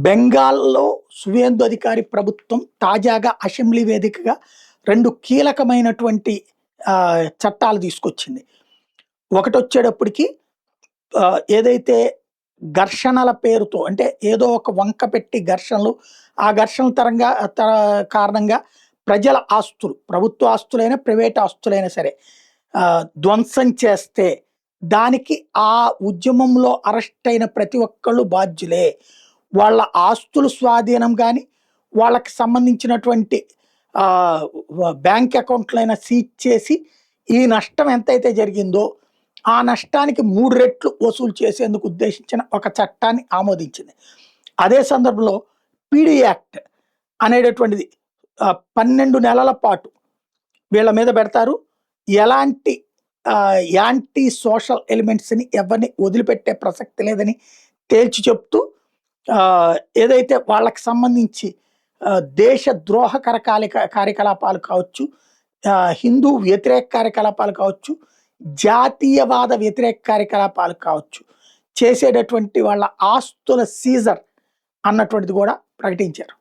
బెంగాల్లో సువేందు అధికారి ప్రభుత్వం తాజాగా అసెంబ్లీ వేదికగా 2 కీలకమైనటువంటి చట్టాలు తీసుకొచ్చింది. ఒకటొచ్చేటప్పటికి ఏదైతే ఘర్షణల పేరుతో అంటే ఏదో ఒక వంక పెట్టి ఘర్షణలు, ఆ ఘర్షణల కారణంగా ప్రజల ఆస్తులు, ప్రభుత్వ ఆస్తులైనా, ప్రైవేట్ ఆస్తులైనా సరే ధ్వంసం చేస్తే దానికి ఆ ఉద్యమంలో అరెస్ట్ అయిన ప్రతి ఒక్కళ్ళు బాధ్యులే. వాళ్ళ ఆస్తులు స్వాధీనం గాని, వాళ్ళకి సంబంధించినటువంటి బ్యాంక్ అకౌంట్లైనా సీజ్ చేసి ఈ నష్టం ఎంతైతే జరిగిందో ఆ నష్టానికి 3 రెట్లు వసూలు చేసేందుకు ఉద్దేశించిన ఒక చట్టాన్ని ఆమోదించింది. అదే సందర్భంలో పీడీ యాక్ట్ అనేటటువంటిది 12 నెలల పాటు వీళ్ళ మీద పెడతారు. ఎలాంటి యాంటీ సోషల్ ఎలిమెంట్స్‌ని ఎవరిని వదిలిపెట్టే ప్రసక్తి లేదని తేల్చి చెప్తూ ఏదైతే వాళ్ళకి సంబంధించి దేశ ద్రోహకర కార్యకలాపాలు కావచ్చు, హిందూ వ్యతిరేక కార్యకలాపాలు కావచ్చు, జాతీయవాద వ్యతిరేక కార్యకలాపాలు కావచ్చు, చేసేటటువంటి వాళ్ళ ఆస్తుల సీజర్ అన్నటువంటిది కూడా ప్రకటించారు.